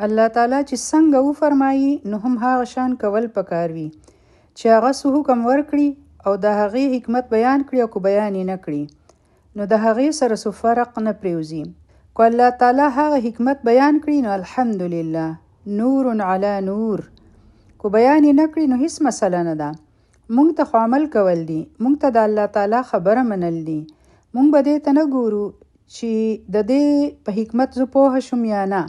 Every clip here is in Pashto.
الله تعالی چې څنګه وفرمایي نو هم هغه شان کول پکار وي چې هغه څه حکم ورکړي او د هغې حکمت بیان کړي او که بیان یې نه کړي نو د هغې سره څه فرق نه پرېوځي. که الله تعالی هغه حکمت بیان کړي نو الحمدلله نور علی نور، که بیان یې نه کړي نو هیڅ مسله نه ده. مونږ ته خو عمل کول دي، مونږ ته د الله تعالی خبره منل دي. مونږ به دې ته نه ګورو چې د دې په حکمت زه پوهه شم یا نه،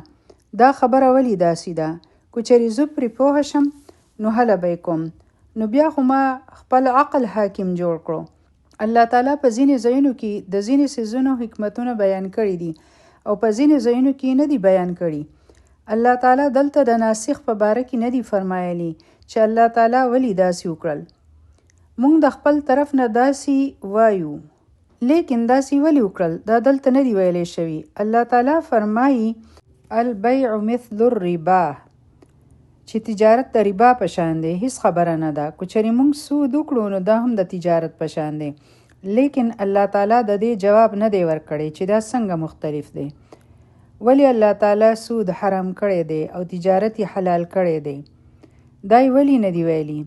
دا خبره ولې داسې ده. که چېرې زه پرې پوهه شم نو هله به یې کوم، نو بیا خو ما خپل عقل حاکم جوړ کړو. الله تعالی په ځینې ځایونو کې د ځینې څیزونو حکمتونه بیان کړي دي او په ځینې ځایونو کې نه دي بیان کړي. الله تعالی دلته د ناسخ په باره کې نه دي فرمایلی چې الله تعالی ولې داسې وکړل. مونږ د خپل طرف نه داسې وایو لیکن داسې ولې وکړل دا دلته نه دی ویلی شوي. الله تعالی فرمایي البیع مثل الربا، چې تجارت د ربا په شان دی، هیڅ خبره نه ده. که چېرې موږ سود وکړو نو دا هم د تجارت په شان دی. لیکن الله تعالی د دې جواب نه دی ورکړی چې دا څنګه مختلف دی. ولی الله تعالی سود حرام کړی دی او تجارت یې حلال کړی دی؟ دا یې ولی نه دی ویلي؟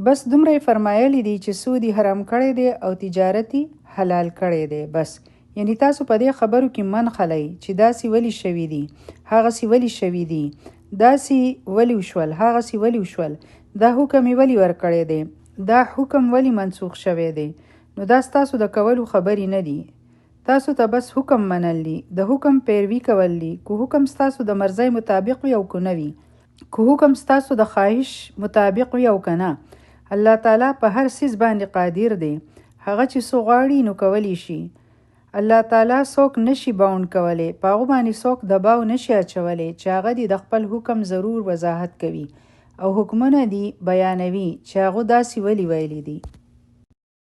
بس دومره یې فرمایلی دی چې سود یې حرام کړی دی او تجارت یې حلال کړی دی. بس یعنی تاسو په دې خبرو کې من خلی چې داسې ولی شوي دي، هغسې ولی شوي دي، داسې ولی وشول، هغسې ولی وشول، دا حکم یې ولی ورکړی دی، دا حکم ولی منسوخ شوی دی. نو دا ستاسو د کولو خبرې نه دي. تاسو ته بس حکم منل دي، د حکم پیروي کول دي. که حکم ستاسو د مرضی مطابق وي او که نه وي، که حکم ستاسو د خواهش مطابق وي او که نه، الله تعالی په هر څیز باندې قادر دی. هغه چې څه غواړي نو کولی شي. الله تعالی څوک نشي باوند کولی، په هغو باندې څوک دباو نشي اچولی چې هغه دي د خپل حکم ضرور وضاحت کوي او حکمونه دي بیانوي چې هغو داسې ولی ویلی دي.